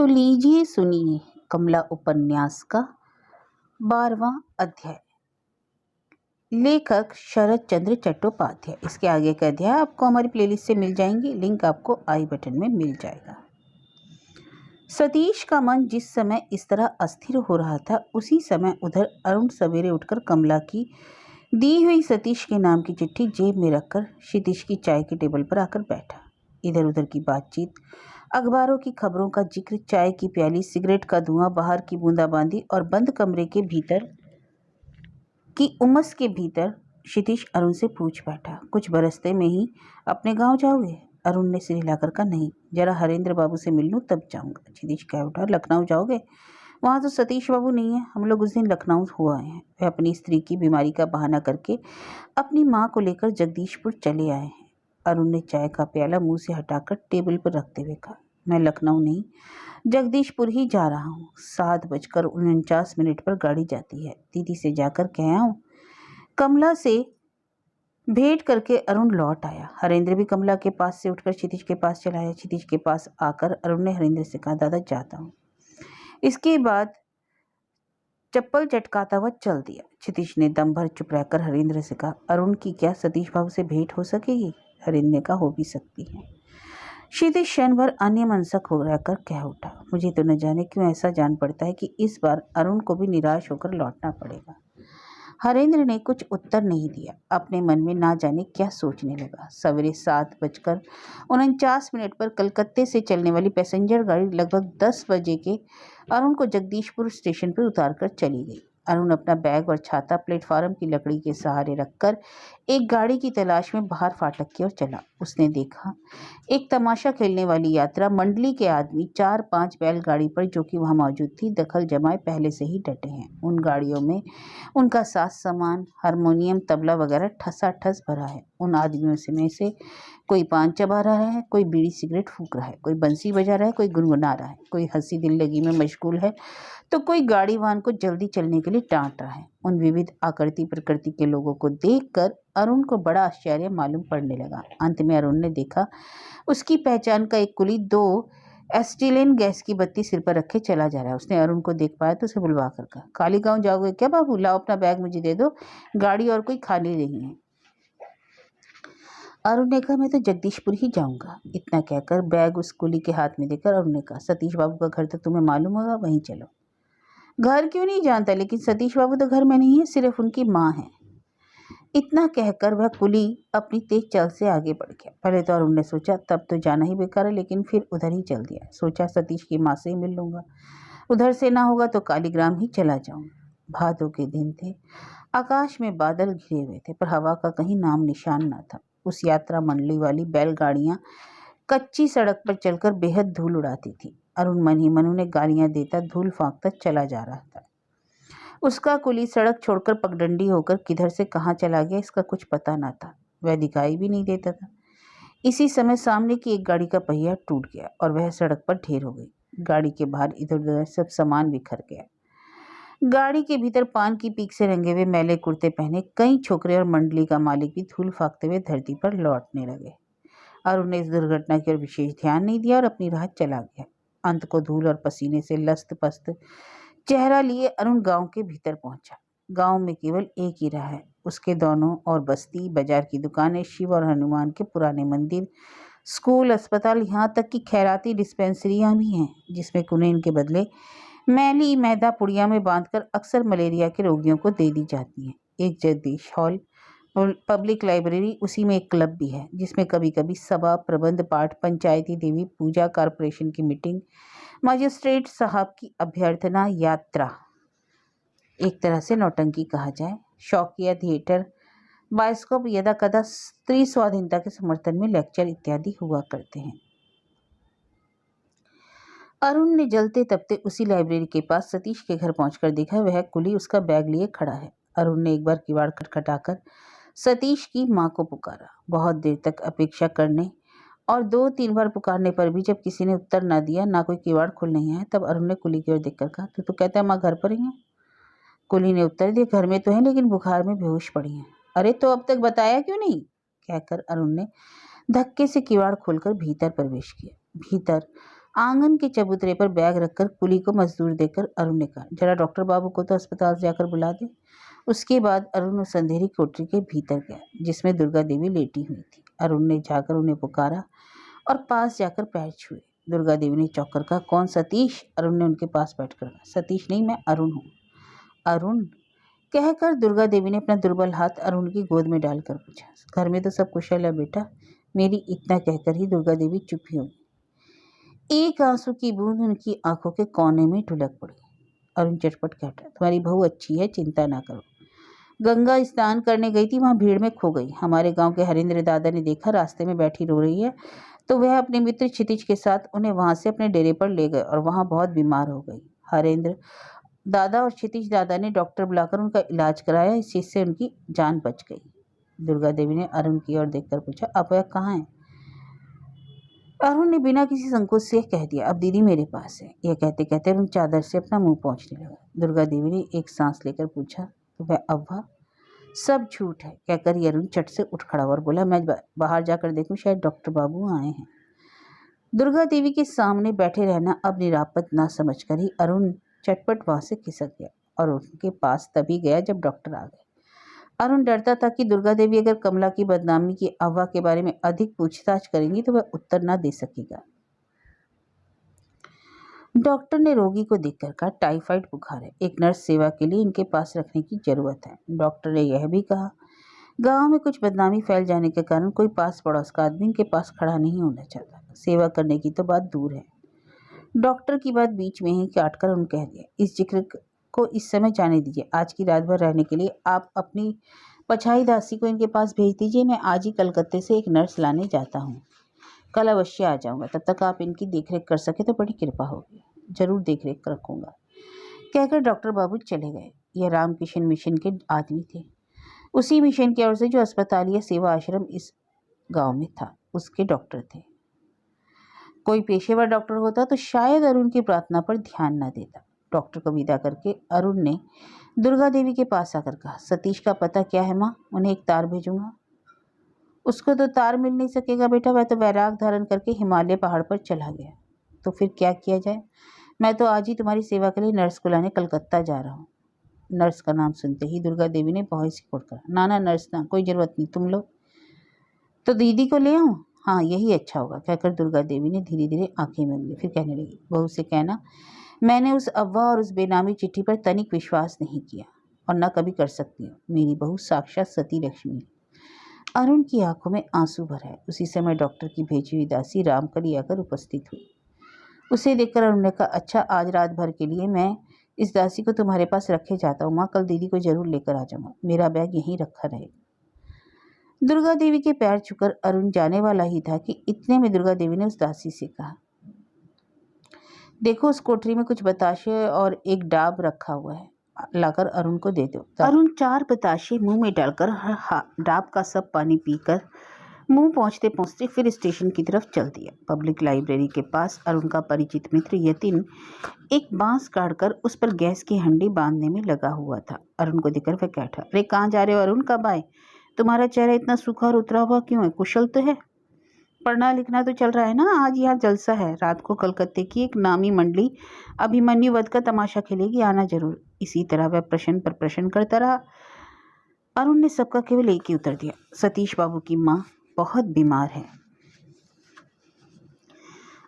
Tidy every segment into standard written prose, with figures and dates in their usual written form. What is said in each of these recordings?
लीजिए सुनिए कमला उपन्यास का 12वां अध्याय। लेखक शरद चंद्र चट्टोपाध्याय। इसके आगे का अध्याय आपको हमारी प्लेलिस्ट से मिल जाएंगे, लिंक आपको आई बटन में मिल जाएगा। सतीश का मन जिस समय इस तरह अस्थिर हो रहा था, उसी समय उधर अरुण सवेरे उठकर कमला की दी हुई सतीश के नाम की चिट्ठी जेब में रखकर क्षितिज की चाय के टेबल पर आकर बैठा। इधर उधर की बातचीत, अखबारों की खबरों का जिक्र, चाय की प्याली, सिगरेट का धुआं, बाहर की बूंदाबांदी और बंद कमरे के भीतर की उमस के भीतर क्षितिज अरुण से पूछ बैठा, कुछ बरसते में ही अपने गांव जाओगे? अरुण ने सिर हिलाकर कहा, नहीं, जरा हरेंद्र बाबू से मिल लूं तब जाऊंगा। क्षितिज कह उठा, लखनऊ जाओगे? वहाँ तो सतीश बाबू नहीं है। हम लोग उस दिन लखनऊ हुआ हैं। वह अपनी स्त्री की बीमारी का बहाना करके अपनी माँ को लेकर जगदीशपुर चले आए हैं। अरुण ने चाय का प्याला मुंह से हटाकर टेबल पर रखते हुए कहा, मैं लखनऊ नहीं, जगदीशपुर ही जा रहा हूँ। 7:49 पर गाड़ी जाती है। दीदी से जाकर कह आऊँ। कमला से भेंट करके अरुण लौट आया। हरेंद्र भी कमला के पास से उठकर क्षितिज के पास चला आया। क्षितिज के पास आकर अरुण ने हरेंद्र से कहा, दादा जाता हूँ। इसके बाद चप्पल चटकाता हुआ चल दिया। क्षितिज ने दम भर चुप रहकर हरेंद्र से कहा, अरुण की क्या सतीश बाबू से भेंट हो सकेगी? हरेंद्र ने कहा, हो भी सकती है। क्षितिज क्षण भर अन्य मनसक हो रहकर कह उठा, मुझे तो न जाने क्यों ऐसा जान पड़ता है कि इस बार अरुण को भी निराश होकर लौटना पड़ेगा। हरेंद्र ने कुछ उत्तर नहीं दिया। अपने मन में ना जाने क्या सोचने लगा। सवेरे 7:49 पर कलकत्ते से चलने वाली पैसेंजर गाड़ी लगभग 10 बजे के अरुण को जगदीशपुर स्टेशन पर उतारकर चली गई। अरुण अपना बैग और छाता प्लेटफार्म की लकड़ी के सहारे रखकर एक गाड़ी की तलाश में बाहर फाटक की ओर चला। उसने देखा एक तमाशा खेलने वाली यात्रा मंडली के आदमी 4-5 बैलगाड़ी पर जो कि वहां मौजूद थी दखल जमाए पहले से ही डटे हैं। उन गाड़ियों में उनका साज सामान, हारमोनियम, तबला वगैरह ठसाठस भरा है। उन आदमियों में से कोई पान चबा रहा है, कोई बीड़ी सिगरेट फूंक रहा है, कोई बंसी बजा रहा है, कोई गुनगुना रहा है, कोई हंसी दिल लगी में मशगूल है, तो कोई गाड़ी वाहन को जल्दी चलने के लिए डांट रहा है। उन विविध आकृति प्रकृति के लोगों को देखकर अरुण को बड़ा आश्चर्य मालूम पड़ने लगा। अंत में अरुण ने देखा उसकी पहचान का एक कुली 2 एस्टिलेन गैस की बत्ती सिर पर रखे चला जा रहा है। उसने अरुण को देख पाया तो उसे बुलवा कर कहा, काली गांव जाओगे क्या बाबू? लाओ अपना बैग मुझे दे दो, गाड़ी और कोई खाली नहीं है। अरुण ने कहा, मैं तो जगदीशपुर ही जाऊंगा। इतना कहकर बैग उस कुली के हाथ में देकर अरुण ने कहा, सतीश बाबू का घर तो तुम्हें मालूम होगा, वहीं चलो। घर क्यों नहीं जानता, लेकिन सतीश बाबू तो घर में नहीं है, सिर्फ उनकी माँ है। इतना कहकर वह कुली अपनी तेज चाल से आगे बढ़ गया। पहले तो अरुण ने सोचा तब तो जाना ही बेकार है, लेकिन फिर उधर ही चल दिया। सोचा सतीश की माँ से ही मिल लूंगा, उधर से ना होगा तो कालीग्राम ही चला जाऊंगा। भादों के दिन थे, आकाश में बादल घिरे हुए थे, पर हवा का कहीं नाम निशान न था। उस यात्रा मंडली वाली बैलगाड़ियां कच्ची सड़क पर चलकर बेहद धूल उड़ाती थी। अरुण मन ही मन उन्हें गालियां देता, धूल फांकता चला जा रहा था। उसका कुली सड़क छोड़कर पगडंडी होकर किधर से कहाँ चला गया, इसका कुछ पता न था। वह दिखाई भी नहीं देता था। इसी समय सामने की एक गाड़ी का पहिया टूट गया और वह सड़क पर ढेर हो गई। गाड़ी के बाहर इधर उधर सब सामान बिखर गया। गाड़ी के भीतर पान की पीक से रंगे हुए मैले कुर्ते पहने कई छोकरे और मंडली का मालिक भी धूल फांकते हुए धरती पर लौटने लगे। अरुण ने इस दुर्घटना की ओर विशेष ध्यान नहीं दिया और अपनी राह चला गया। अंत को धूल और पसीने से लस्त पस्त चेहरा लिए अरुण गांव के भीतर पहुंचा। गांव में केवल एक ही राह है। उसके दोनों और बस्ती, बाजार की दुकानें, शिव और हनुमान के पुराने मंदिर, स्कूल, अस्पताल, यहाँ तक कि खैराती डिस्पेंसरियां भी हैं, जिसमें कुनेन के बदले मैली मैदा पुड़िया में बांधकर अक्सर मलेरिया के रोगियों को दे दी जाती हैं। एक जगदीश हॉल, पब्लिक लाइब्रेरी, उसी में एक क्लब भी है, जिसमें कभी कभी सभा, प्रबंध पाठ, पंचायती देवी पूजा, कॉरपोरेशन की मीटिंग, मजिस्ट्रेट साहब की अभ्यर्थना यात्रा, एक तरह से नौटंकी कहा जाए, शौकिया थिएटर, बायोस्कोप, यदा कदा स्त्री स्वाधीनता के समर्थन में लेक्चर इत्यादि हुआ करते हैं। अरुण ने जलते तपते उसी लाइब्रेरी के पास सतीश के घर पहुंचकर देखा वह कुली उसका बैग लिए खड़ा है। अरुण ने एक बार किवाड़ खटखटाकर सतीश की माँ को पुकारा। बहुत देर तक अपेक्षा करने और 2-3 बार पुकारने पर भी जब किसी ने उत्तर न दिया, ना कोई किवाड़ खुलने आया, तब अरुण ने कुली की ओर देखकर कहा, तू तो कहता है माँ घर पर ही है। कुली ने उत्तर दिया, घर में तो है, लेकिन बुखार में बेहोश पड़ी है। अरे तो अब तक बताया क्यों नहीं? कहकर अरुण ने धक्के से किवाड़ खोलकर भीतर प्रवेश किया। भीतर आंगन के चबूतरे पर बैग रखकर कुली को मजदूर देकर अरुण ने कहा, जरा डॉक्टर बाबू को तो अस्पताल जाकर बुला दे। उसके बाद अरुण उस अंधेरी कोठरी के भीतर गया जिसमें दुर्गा देवी लेटी हुई थी। अरुण ने जाकर उन्हें पुकारा और पास जाकर पैर छुए। दुर्गा देवी ने चौंक कर कहा, कौन सतीश? अरुण ने उनके पास बैठकर कहा, सतीश नहीं, मैं अरुण हूँ। अरुण कहकर दुर्गा देवी ने अपना दुर्बल हाथ अरुण की गोद में डालकर पूछा, घर में तो सब कुशल है बेटा मेरी? इतना कहकर ही दुर्गा देवी चुप ही हो गई। एक आंसू की बूंद उनकी आंखों के कोने में ढुलक पड़ी। अरुण चटपट कह उठा, तुम्हारी बहू अच्छी है, चिंता ना करो। गंगा स्नान करने गई थी, वहां भीड़ में खो गई। हमारे गांव के हरेंद्र दादा ने देखा रास्ते में बैठी रो रही है, तो वह अपने मित्र क्षितिज के साथ उन्हें वहां से अपने डेरे पर ले गए और वहां बहुत बीमार हो गई। हरेंद्र दादा और क्षितिज दादा ने डॉक्टर बुलाकर उनका इलाज कराया, इस चीज से उनकी जान बच गई। दुर्गा देवी ने अरुण की ओर देखकर पूछा, अब वह कहाँ है? अरुण ने बिना किसी संकोच से कह दिया, अब दीदी मेरे पास है। यह कहते कहते अरुण चादर से अपना मुंह पोंछने लगा। दुर्गा देवी ने एक सांस लेकर पूछा, तो वह अव्वा? सब झूठ है, कहकर अरुण चट से उठ खड़ा और बोला, मैं बाहर जाकर देखूं, शायद डॉक्टर बाबू आए हैं। दुर्गा देवी के सामने बैठे रहना अब निरापद ना समझकर ही अरुण चटपट वहां से खिसक गया और उनके पास तभी गया जब डॉक्टर आ गए। अरुण डरता था कि दुर्गा देवी अगर कमला की बदनामी की अफवाह के बारे में अधिक पूछताछ करेंगी तो वह उत्तर ना दे सकेगा। डॉक्टर ने रोगी को देखकर कहा, टाइफाइड बुखार है, एक नर्स सेवा के लिए इनके पास रखने की जरूरत है। डॉक्टर ने यह भी कहा, गांव में कुछ बदनामी फैल जाने के कारण कोई पास पड़ोस का आदमी इनके पास खड़ा नहीं होना चाहता, सेवा करने की तो बात दूर है। डॉक्टर की बात बीच में ही काटकर उन कह दिया, इस जिक्र को इस समय जाने दीजिए, आज की रात भर रहने के लिए आप अपनी पछाई दासी को इनके पास भेज दीजिए। मैं आज ही कलकत्ते से एक नर्स लाने जाता हूँ, कल अवश्य आ जाऊंगा। तब तक आप इनकी देखरेख कर सके तो बड़ी कृपा होगी। जरूर देखरेख रखूंगा, कहकर डॉक्टर बाबू चले गए। यह रामकिशन मिशन के आदमी थे, उसी मिशन की ओर से जो अस्पताल सेवा आश्रम इस गांव में था उसके डॉक्टर थे। कोई पेशेवर डॉक्टर होता तो शायद अरुण की प्रार्थना पर ध्यान न देता। डॉक्टर को विदा करके अरुण ने दुर्गा देवी के पास आकर कहा, सतीश का पता क्या है माँ? उन्हें एक तार भेजूंगा। उसको तो तार मिल नहीं सकेगा बेटा, वह तो वैराग धारण करके हिमालय पहाड़ पर चला गया। तो फिर क्या किया जाए? मैं तो आज ही तुम्हारी सेवा के लिए नर्स को लाने कलकत्ता जा रहा हूँ। नर्स का नाम सुनते ही दुर्गा देवी ने बहुत सिकोड़ कहा, ना नर्स ना, कोई ज़रूरत नहीं, तुम लोग तो दीदी को ले आऊँ? हाँ यही अच्छा होगा, कहकर दुर्गा देवी ने धीरे धीरे आंखें मूंद ली। फिर कहने लगी, बहू से कहना मैंने उस अफवाह और उस बेनामी चिट्ठी पर तनिक विश्वास नहीं किया और न कभी कर सकती हूँ। मेरी बहू साक्षात सती लक्ष्मी। अरुण की आंखों में आंसू भर आए। उसी समय डॉक्टर की भेजी हुई दासी रामकली आकर उपस्थित हुई। उसे देखकर अरुण ने कहा, अच्छा आज रात भर के लिए मैं इस दासी को तुम्हारे पास रखे जाता हूँ माँ, कल दीदी को जरूर लेकर आ जाऊंगा, मेरा बैग यहीं रखा रहेगा। दुर्गा देवी के पैर छूकर अरुण जाने वाला ही था कि इतने में दुर्गा देवी ने उस दासी से कहा, देखो उस कोठरी में कुछ बताशे और एक डाब रखा हुआ है, लाकर अरुण को दे दो। अरुण 4 बताशे मुंह में डालकर डाब का सब पानी पीकर मुंह पहुंचते पहुंचते फिर स्टेशन की तरफ चल दिया। पब्लिक लाइब्रेरी के पास अरुण का परिचित मित्र यतिन एक बांस काटकर उस पर गैस की हंडी बांधने में लगा हुआ था। अरुण को देखकर वह बैठा, अरे कहाँ जा रहे हो अरुण, कब आए? तुम्हारा चेहरा इतना सूखा और उतरा हुआ क्यों है? कुशल तो है? पढ़ना लिखना तो चल रहा है ना? आज यहाँ जलसा है, रात को कलकत्ते की एक नामी मंडली अभिमन्यु वध का तमाशा खेलेगी, आना जरूर। इसी तरह वह प्रश्न पर प्रश्न करता रहा। अरुण ने सबका केवल एक ही उत्तर दिया, सतीश बाबू की माँ बहुत बीमार है।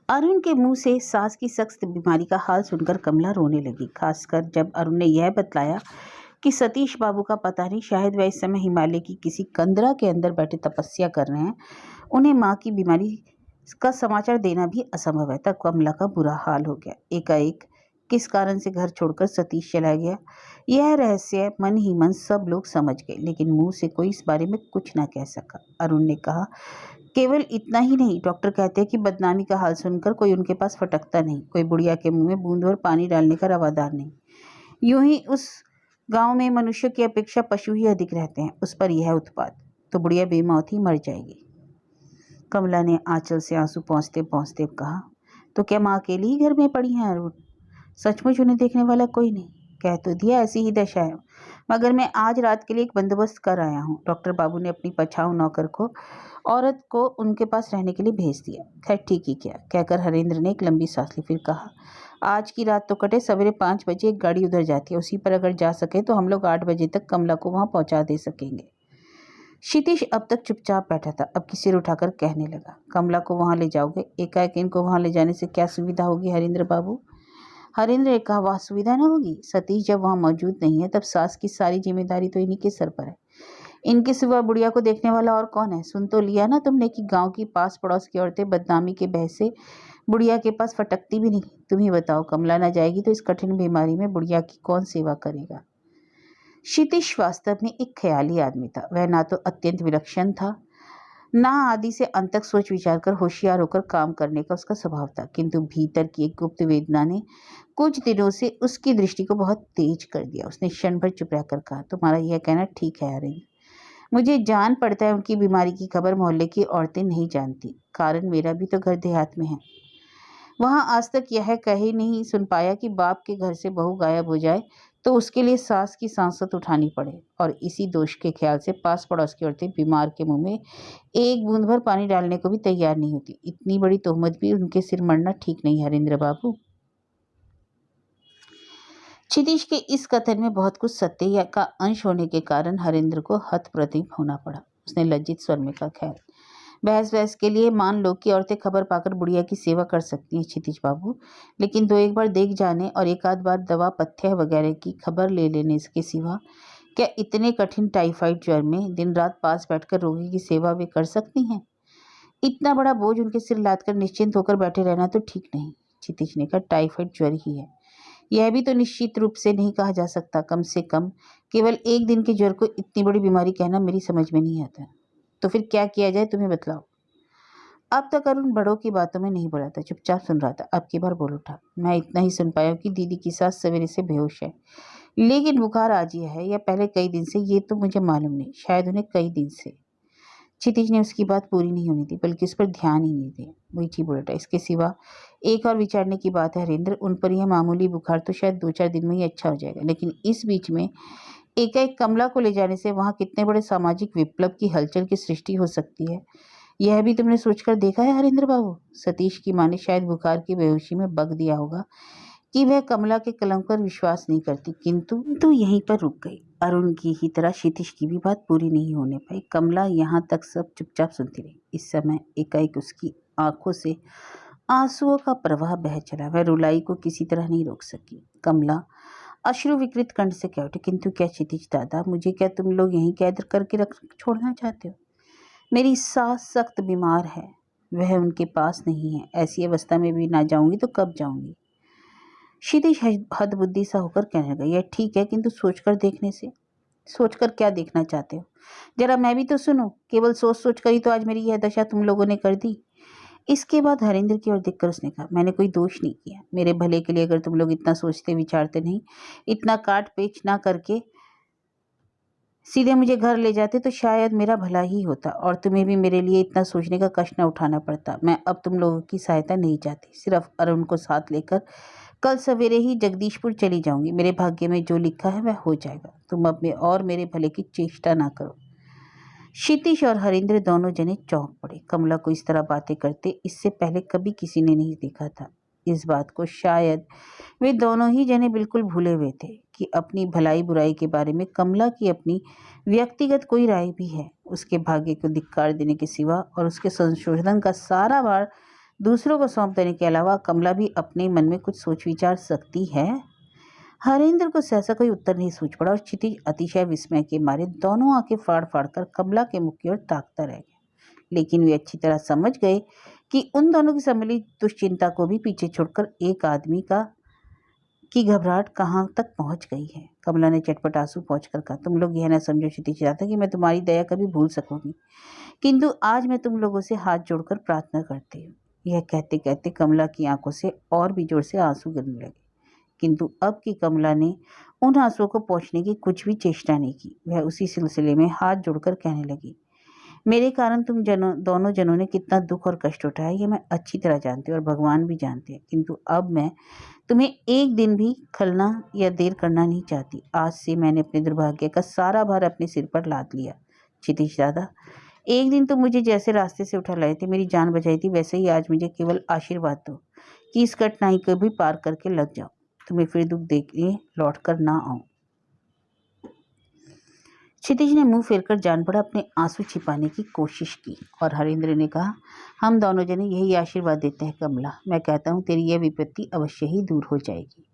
अरुण के मुंह से सास की सख्त बीमारी का हाल सुनकर कमला रोने लगी, खासकर जब अरुण ने यह बतलाया कि सतीश बाबू का पता नहीं, शायद वह इस समय हिमालय की किसी कंदरा के अंदर बैठे तपस्या कर रहे हैं। उन्हें माँ की बीमारी का समाचार देना भी असंभव है। तब कमला का बुरा हाल हो गया। एकाएक किस कारण से घर छोड़कर सतीश चला गया, यह रहस्य मन ही मन सब लोग समझ गए, लेकिन मुंह से कोई इस बारे में कुछ ना कह सका। अरुण ने कहा, केवल इतना ही नहीं, डॉक्टर कहते हैं कि बदनामी का हाल सुनकर कोई उनके पास फटकता नहीं, कोई बुढ़िया के मुंह में बूंद और पानी डालने का रवादार नहीं। यूं ही उस गांव में मनुष्य की अपेक्षा पशु ही अधिक रहते हैं, उस पर यह उत्पात, तो बुढ़िया बेमौत ही मर जाएगी। कमला ने आंचल से आंसू पहुँचते पहुँचते कहा, तो क्या माँ अकेली ही घर में पड़ी हैं अरुण? सचमुच उन्हें देखने वाला कोई नहीं? कह तो दिया ऐसी ही दशा है, मगर मैं आज रात के लिए एक बंदोबस्त कर आया हूँ। डॉक्टर बाबू ने अपनी पछाऊ नौकर को औरत को उनके पास रहने के लिए भेज दिया। खैर ठीक ही क्या, कहकर हरेंद्र ने एक लंबी सांस ली। फिर कहा, आज की रात तो कटे, सवेरे 5 बजे एक गाड़ी उधर जाती है, उसी पर अगर जा सके तो हम लोग 8 बजे तक कमला को वहां पहुंचा दे सकेंगे। क्षितिज अब तक चुपचाप बैठा था, अब सिर उठाकर कहने लगा, कमला को वहां ले जाओगे? एकाएक इनको वहां ले जाने से क्या सुविधा होगी हरेंद्र बाबू? हरेंद्र ने कहा, वह सुविधा न होगी। सतीश जब वहां मौजूद नहीं है तब सास की सारी जिम्मेदारी तो इन्हीं के सर पर है। इनके सिवा बुढ़िया को देखने वाला और कौन है? सुन तो लिया ना तुमने कि गांव की पास पड़ोस की औरतें बदनामी के बह से बुढ़िया के पास फटकती भी नहीं। तुम ही बताओ, कमला न जाएगी तो इस कठिन बीमारी में बुढ़िया की कौन सेवा करेगा? क्षितिज वास्तव में एक ख्याली आदमी था। वह ना तो अत्यंत विलक्षण था, ना आदि से अंत तक सोच विचार कर होशियार होकर काम करने का उसका स्वभाव था, किंतु भीतर की एक गुप्त वेदना ने कुछ दिनों से उसकी दृष्टि को बहुत तेज कर दिया। उसने क्षण भर चुप रहकर कहा, तुम्हारा यह कहना ठीक है अरविंद, मुझे जान पड़ता है उनकी बीमारी की खबर मोहल्ले की औरतें नहीं जानती, कारण मेरा भी तो घर देहात में है। वहां आज तक यह कहे नहीं सुन पाया कि बाप के घर से बहू गायब हो जाए तो उसके लिए सास की सांसत उठानी पड़े, और इसी दोष के ख्याल से पास पड़ोस की औरतें बीमार के मुंह में एक बूंद भर पानी डालने को भी तैयार नहीं होती। इतनी बड़ी तोहमत भी उनके सिर मरना ठीक नहीं हरेंद्र बाबू। क्षितिज के इस कथन में बहुत कुछ सत्य का अंश होने के कारण हरेंद्र को हतप्रतिभ होना पड़ा। उसने लज्जित स्वर में कहा, खैर बहस बहस के लिए मान लो कि औरतें खबर पाकर बुढ़िया की सेवा कर सकती हैं क्षितिज बाबू, लेकिन दो एक बार देख जाने और एक आध बार दवा पथ्य वगैरह की खबर ले लेने के सिवा क्या इतने कठिन टाइफाइड ज्वर में दिन रात पास बैठकर रोगी की सेवा वे कर सकती हैं? इतना बड़ा बोझ उनके सिर लाद कर निश्चिंत होकर बैठे रहना तो ठीक नहीं। क्षितिज ने कहा, टाइफाइड ज्वर ही है, यह भी तो निश्चित रूप से नहीं कहा जा सकता। कम से कम केवल एक दिन के ज्वर को इतनी बड़ी बीमारी कहना मेरी समझ में नहीं आता। तो फिर क्या किया जाए, तुम्हें बतलाओ। अब तक अरुण बड़ों की बातों में नहीं बोला था, चुपचाप सुन रहा था। अब की बार बोल उठा, मैं इतना ही सुन पाया कि दीदी की सास सवेरे से बेहोश है, लेकिन बुखार आज ही है या पहले कई दिन से ये तो मुझे मालूम नहीं, शायद उन्हें कई दिन से। क्षितिज ने उसकी बात पूरी नहीं होनी दी, बल्कि उस पर ध्यान ही नहीं दिया। वही जी बोल उठा, इसके सिवा एक और विचारने की बात है हरेंद्र, उन पर यह मामूली बुखार तो शायद 2-4 दिन में ही अच्छा हो जाएगा, लेकिन इस बीच में एकाएक कमला को ले जाने से वहां कितने बड़े सामाजिक विप्लव की हलचल की सृष्टि हो सकती है, यह भी तुमने सोचकर देखा है हरेंद्र बाबू? सतीश की माँ ने शायद बुखार की बेहोशी में बक दिया होगा कि वह कमला के कलम पर विश्वास नहीं करती, किंतु यहीं पर रुक गई। अरुण की ही तरह क्षितिज की भी बात पूरी नहीं होने पाई। कमला यहाँ तक सब चुपचाप सुनती रही। इस समय एकाएक उसकी आंखों से आंसुओं का प्रवाह बह चला। वह रुलाई को किसी तरह नहीं रोक सकी। कमला अश्रु विकृत कंठ से कह उठी, किंतु क्या क्षितिज दादा, मुझे क्या तुम लोग यहीं कैद करके रख छोड़ना चाहते हो? मेरी सास सख्त बीमार है, वह उनके पास नहीं है, ऐसी अवस्था में भी ना जाऊंगी तो कब जाऊंगी? क्षितिज हदबुद्धि सा होकर कहने लगा, यह ठीक है, किंतु सोचकर देखने से। सोचकर क्या देखना चाहते हो? जरा मैं भी तो सुनो। केवल सोच सोच कर ही तो आज मेरी यह दशा तुम लोगों ने कर दी। इसके बाद हरेंद्र की ओर देखकर उसने कहा, मैंने कोई दोष नहीं किया। मेरे भले के लिए अगर तुम लोग इतना सोचते विचारते नहीं, इतना काट पेच ना करके सीधे मुझे घर ले जाते तो शायद मेरा भला ही होता और तुम्हें भी मेरे लिए इतना सोचने का कष्ट न उठाना पड़ता। मैं अब तुम लोगों की सहायता नहीं चाहती, सिर्फ अरुण को साथ लेकर कल सवेरे ही जगदीशपुर चली जाऊंगी। मेरे भाग्य में जो लिखा है वह हो जाएगा। तुम अब में और मेरे भले की चेष्टा ना करो। क्षितिज और हरेंद्र दोनों जने चौंक पड़े। कमला को इस तरह बातें करते इससे पहले कभी किसी ने नहीं देखा था। इस बात को शायद वे दोनों ही जने बिल्कुल भूले हुए थे कि अपनी भलाई बुराई के बारे में कमला की अपनी व्यक्तिगत कोई राय भी है। उसके भाग्य को धिक्कार देने के सिवा और उसके संशोधन का सारा भार दूसरों को सौंप देने के अलावा कमला भी अपने मन में कुछ सोच विचार सकती है। हरेंद्र को सहसा कोई उत्तर नहीं सूझ पड़ा और क्षितिज अतिशय विस्मय के मारे दोनों आंखें फाड़ फाड़ कर कमला के मुख की ओर ताकता रह गया। लेकिन वे अच्छी तरह समझ गए कि उन दोनों की सम्मिलित दुश्चिंता को भी पीछे छोड़कर एक आदमी की घबराहट कहाँ तक पहुंच गई है। कमला ने चटपट आंसू पोंछकर कहा, तुम लोग यह न समझो क्षितिज चाहता कि मैं तुम्हारी दया कभी भूल सकूंगी, किंतु आज मैं तुम लोगों से हाथ जोड़कर प्रार्थना करती हूँ। यह कहते कहते कमला की आंखों से और भी जोर से आंसू गिरने लगे, किंतु अब की कमला ने उन आंसुओं को पोंछने की कुछ भी चेष्टा नहीं की। वह उसी सिलसिले में हाथ जोड़कर कहने लगी, मेरे कारण तुम दोनों जनों ने कितना दुख और कष्ट उठाया ये मैं अच्छी तरह जानती हूँ और भगवान भी जानते हैं, किंतु अब मैं तुम्हें एक दिन भी खलना या देर करना नहीं चाहती। आज से मैंने अपने दुर्भाग्य का सारा भार अपने सिर पर लाद लिया। क्षितिज दादा, एक दिन तुम मुझे जैसे रास्ते से उठा लाए थे, मेरी जान बचाई थी, वैसे ही आज मुझे केवल आशीर्वाद दो कि इस कठिनाई को भी पार करके लग जाओ, तुम्हें फिर दुख देखने लौट कर ना आऊं। क्षितिज ने मुंह फेरकर जान पड़ा अपने आंसू छिपाने की कोशिश की और हरेंद्र ने कहा, हम दोनों जने यही आशीर्वाद देते हैं कमला। मैं कहता हूँ तेरी यह विपत्ति अवश्य ही दूर हो जाएगी,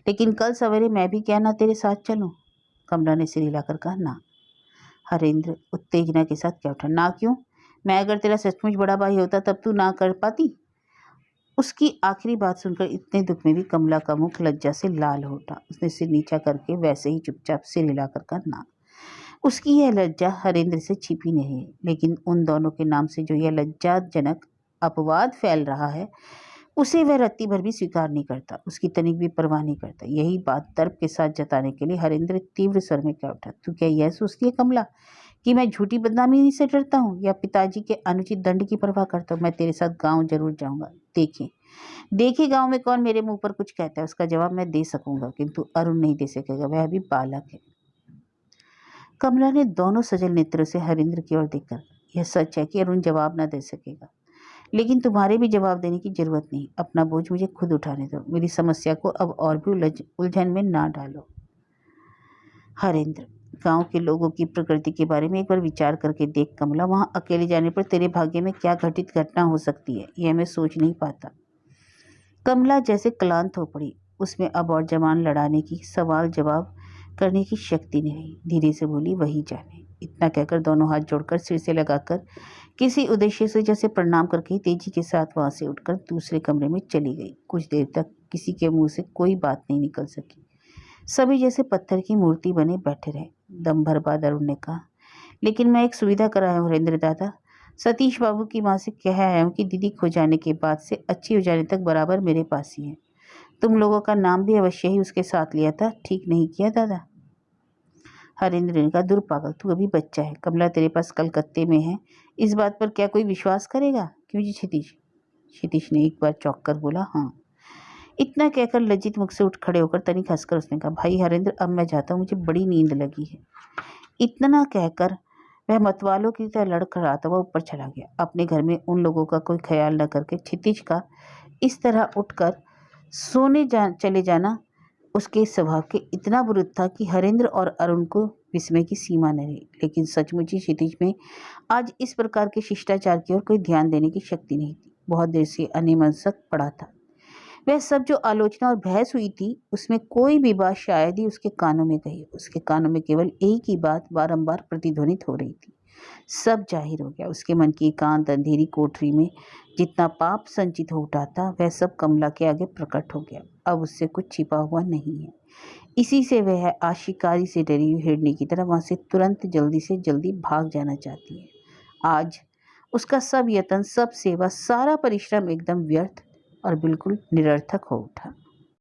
लेकिन कल सवेरे मैं भी क्या ना तेरे साथ चलूं? कमला ने सिर हिलाकर कहा, ना। हरेंद्र उत्तेजना के साथ क्या उठा, ना क्यों? मैं अगर तेरा सचमुच बड़ा भाई होता तब तू ना कर पाती? उसकी आखिरी बात सुनकर इतने दुख में भी कमला का मुख लज्जा से लाल हो उठा। उसने सिर नीचा करके वैसे ही चुपचाप सिर हिलाकर कहा, ना। उसकी यह लज्जा हरेंद्र से छिपी नहीं, लेकिन उन दोनों के नाम से जो यह लज्जाजनक अपवाद फैल रहा है उसे वह रत्ती भर भी स्वीकार नहीं करता, उसकी तनिक भी परवाह नहीं करता। यही बात तर्क के साथ जताने के लिए हरेंद्र तीव्र स्वर में कह उठा, तू क्या यह सोचती है कमला कि मैं झूठी बदनामी से डरता हूँ या पिताजी के अनुचित दंड की परवाह करता हूँ? मैं तेरे साथ गांव जरूर जाऊंगा, देखे गांव में कौन मेरे मुंह पर कुछ कहता है उसका जवाब मैं दे सकूंगा, किंतु अरुण नहीं दे सकेगा, वह अभी बालक है। कमला ने दोनों सजल नेत्रों से हरेंद्र की ओर देखकर, यह सच है कि अरुण जवाब न दे सकेगा, लेकिन तुम्हारे भी जवाब देने की जरूरत नहीं। अपना बोझ मुझे खुद उठाने दो, मेरी समस्या को अब और भी उलझन में ना डालो। हरेंद्र, गांव के लोगों की प्रकृति के बारे में एक बार विचार करके देख कमला, वहां अकेले जाने पर तेरे भाग्य में क्या घटित घटना हो सकती है यह मैं सोच नहीं पाता। कमला जैसे क्लांत हो पड़ी, उसमें अब और जवान लड़ाने की, सवाल जवाब करने की शक्ति नहीं रही। धीरे से बोली, वही जाने। इतना कहकर दोनों हाथ जोड़कर सिर से लगाकर किसी उद्देश्य से जैसे प्रणाम करके तेजी के साथ वहां से उठकर दूसरे कमरे में चली गई। कुछ देर तक किसी के मुंह से कोई बात नहीं निकल सकी, सभी जैसे पत्थर की मूर्ति बने बैठे रहे। दम भर बाद अरुण ने कहा, लेकिन मैं एक सुविधा कराया हूँ हरेंद्र दादा, सतीश बाबू की माँ से कह आया हूँ कि दीदी खो जाने के बाद से अच्छी हो जाने तक बराबर मेरे पास ही है। तुम लोगों का नाम भी अवश्य ही उसके साथ लिया था, ठीक नहीं किया दादा? हरेंद्र ने कहा, दूर पागल, तू अभी बच्चा है, कमला तेरे पास कलकत्ते में है, इस बात पर क्या कोई विश्वास करेगा? क्यों जी क्षितिज? क्षितिज ने एक बार चौंक कर बोला, हाँ। इतना कहकर लज्जित मुख से उठ खड़े होकर तनिक हंसकर उसने कहा, भाई हरेंद्र, अब मैं जाता हूँ, मुझे बड़ी नींद लगी है। इतना कहकर वह मतवालों की तरह लड़खड़ाता हुआ ऊपर चला गया। अपने घर में उन लोगों का कोई ख्याल न करके क्षितिज का इस तरह उठकर चले जाना उसके स्वभाव के इतना विरुद्ध था कि हरेंद्र और अरुण को विस्मय की सीमा न रही। लेकिन सचमुच ही क्षितिज में आज इस प्रकार के शिष्टाचार की ओर कोई ध्यान देने की शक्ति नहीं थी। बहुत देर से अन्यमनस्क पड़ा था। वह सब जो आलोचना और बहस हुई थी उसमें कोई भी बात शायद ही उसके कानों में गई। उसके कानों में केवल एक ही बात बारंबार प्रतिध्वनित हो रही थी। सब जाहिर हो गया। उसके मन की एकांत अंधेरी कोठरी में जितना पाप संचित हो उठा था वह सब कमला के आगे प्रकट हो गया। अब उससे कुछ छिपा हुआ नहीं है। इसी से वह आशिकारी से डरी हुई हिरनी की तरह वहां से तुरंत जल्दी से जल्दी भाग जाना चाहती है। आज उसका सब यत्न, सब सेवा, सारा परिश्रम एकदम व्यर्थ और बिल्कुल निरर्थक हो उठा।